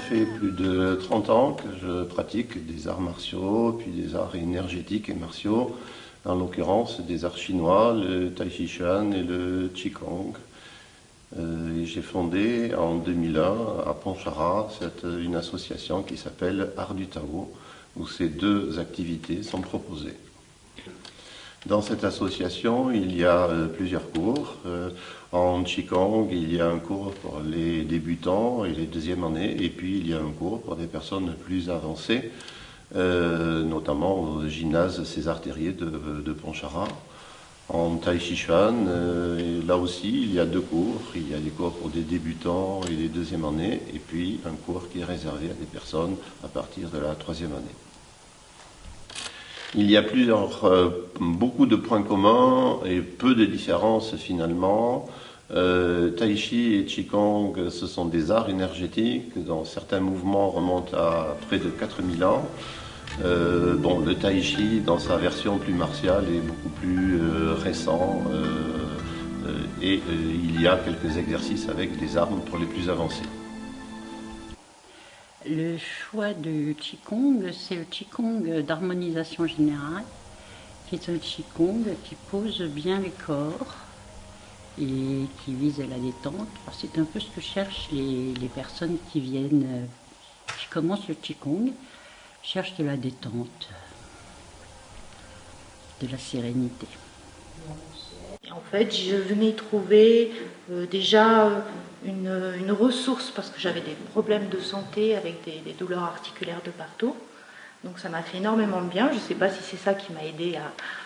fait plus de 30 ans que je pratique des arts martiaux, puis des arts énergétiques et martiaux, en l'occurrence des arts chinois, le Tai Chi Chuan et le Qigong. Et j'ai fondé en 2001 à Pontcharra une association qui s'appelle Art du Tao, où ces deux activités sont proposées. Dans cette association, il y a plusieurs cours. En Qigong, il y a un cours pour les débutants et les deuxièmes années, et puis il y a un cours pour des personnes plus avancées, notamment au gymnase César Terrier de Pontcharra. En Tai Chi Chuan, là aussi, il y a deux cours. Il y a des cours pour des débutants et des deuxièmes années, et puis un cours qui est réservé à des personnes à partir de la troisième année. Il y a beaucoup de points communs et peu de différences finalement. Tai Chi et Qigong, ce sont des arts énergétiques dont certains mouvements remontent à près de 4000 ans. Le Tai Chi, dans sa version plus martiale, est beaucoup plus récent et il y a quelques exercices avec des armes pour les plus avancés. Le choix du Qigong, c'est le Qigong d'harmonisation générale, qui est un Qigong qui pose bien le corps et qui vise à la détente. C'est un peu ce que cherchent les personnes qui commencent le Qigong, cherchent de la détente, de la sérénité. En fait, je venais trouver déjà une ressource parce que j'avais des problèmes de santé avec des douleurs articulaires de partout. Donc ça m'a fait énormément de bien. Je ne sais pas si c'est ça qui m'a aidé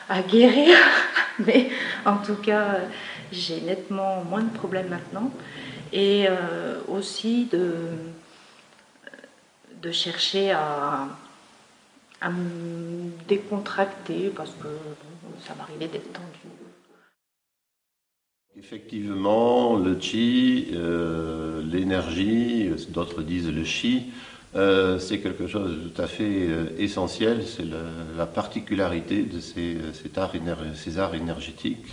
à guérir, mais en tout cas, j'ai nettement moins de problèmes maintenant. Et aussi de chercher à me décontracter parce que ça m'arrivait d'être tendue. Effectivement, le Qi, l'énergie, d'autres disent le Chi, c'est quelque chose de tout à fait essentiel. C'est la particularité de ces arts énergétiques,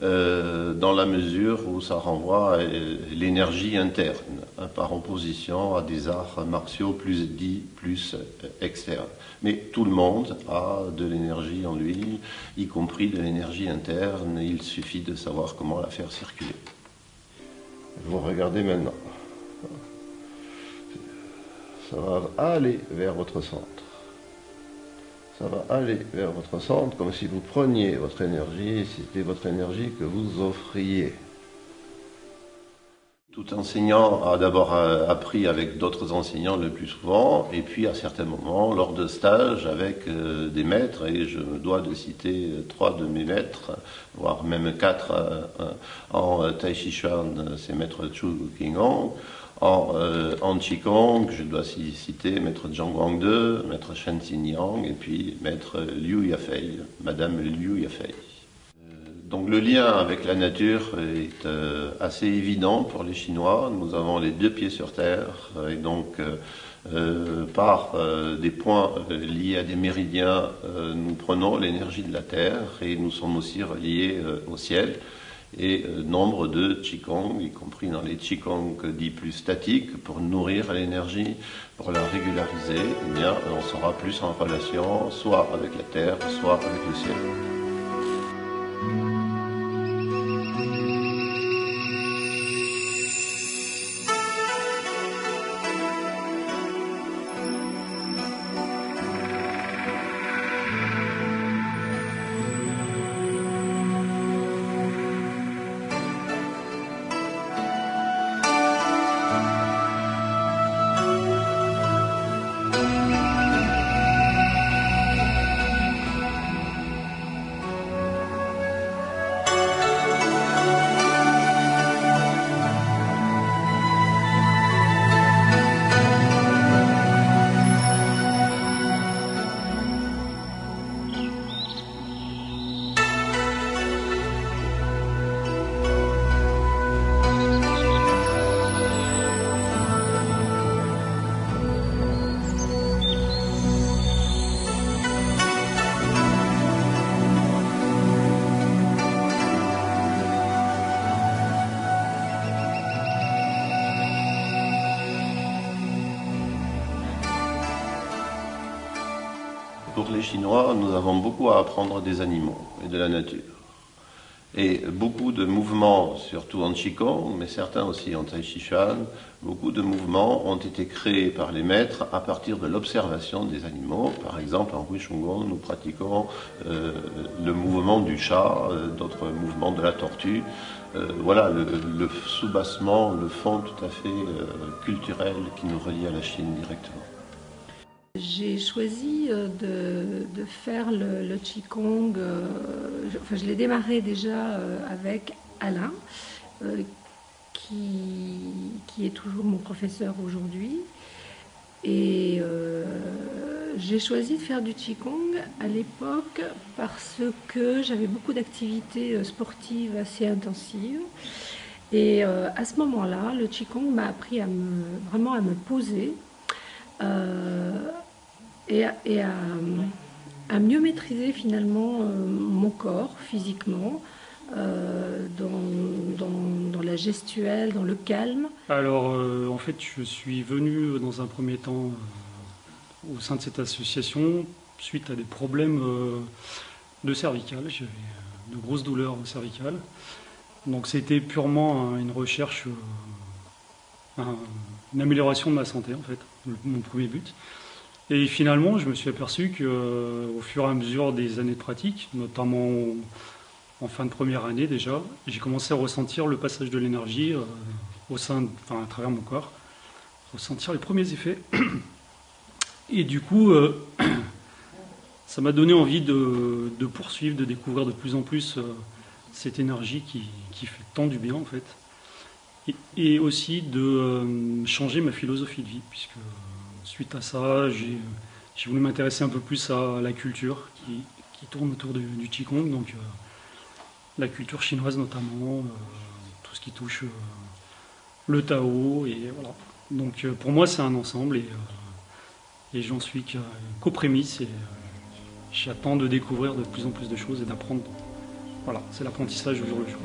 dans la mesure où ça renvoie à l'énergie interne, par opposition à des arts martiaux plus externes. Mais tout le monde a de l'énergie en lui, y compris de l'énergie interne. Il suffit de savoir comment la faire circuler. Vous regardez maintenant. Ça va aller vers votre centre. Ça va aller vers votre centre comme si vous preniez votre énergie, si c'était votre énergie que vous offriez. Tout enseignant a d'abord appris avec d'autres enseignants le plus souvent, et puis à certains moments, lors de stages avec des maîtres, et je me dois de citer 3 de mes maîtres, voire même 4 en Tai Chi Chuan, c'est maître Chu Qinggong. En Qigong, je dois citer maître Zhang Guangde, maître Shen Xingyang, et puis maître Liu Yafei, madame Liu Yafei. Donc le lien avec la nature est assez évident pour les Chinois. Nous avons les 2 pieds sur terre, et donc par des points liés à des méridiens, nous prenons l'énergie de la terre et nous sommes aussi reliés au ciel. Et nombre de Qigong, y compris dans les Qigong dits plus statiques, pour nourrir l'énergie, pour la régulariser, eh bien, on sera plus en relation soit avec la terre, soit avec le ciel. Pour les Chinois, nous avons beaucoup à apprendre des animaux et de la nature. Et beaucoup de mouvements, surtout en Qigong, mais certains aussi en Tai Chi Chuan, beaucoup de mouvements ont été créés par les maîtres à partir de l'observation des animaux. Par exemple, en Wing Chun Gong, nous pratiquons le mouvement du chat, d'autres mouvements de la tortue. Voilà le soubassement, le fond tout à fait culturel qui nous relie à la Chine directement. J'ai choisi de faire le Qigong, je l'ai démarré déjà avec Alain, qui est toujours mon professeur aujourd'hui. Et j'ai choisi de faire du Qigong à l'époque parce que j'avais beaucoup d'activités sportives assez intensives. Et à ce moment-là, le Qigong m'a appris vraiment à me poser. Et à mieux maîtriser finalement mon corps physiquement, dans la gestuelle, dans le calme. Alors en fait je suis venu dans un premier temps au sein de cette association suite à des problèmes de cervicales. J'avais de grosses douleurs cervicales. Donc c'était purement une recherche, une amélioration de ma santé en fait, mon premier but. Et finalement, je me suis aperçu qu'au fur et à mesure des années de pratique, notamment en fin de première année déjà, j'ai commencé à ressentir le passage de l'énergie à travers mon corps, ressentir les premiers effets. Et du coup, ça m'a donné envie de poursuivre, de découvrir de plus en plus cette énergie qui fait tant du bien en fait. Et aussi de changer ma philosophie de vie, puisque suite à ça, j'ai voulu m'intéresser un peu plus à la culture qui tourne autour du Qigong, donc la culture chinoise notamment, tout ce qui touche le Tao, et voilà. Donc pour moi c'est un ensemble, et j'en suis qu'aux prémices, et j'attends de découvrir de plus en plus de choses et d'apprendre. Voilà, c'est l'apprentissage au jour le jour.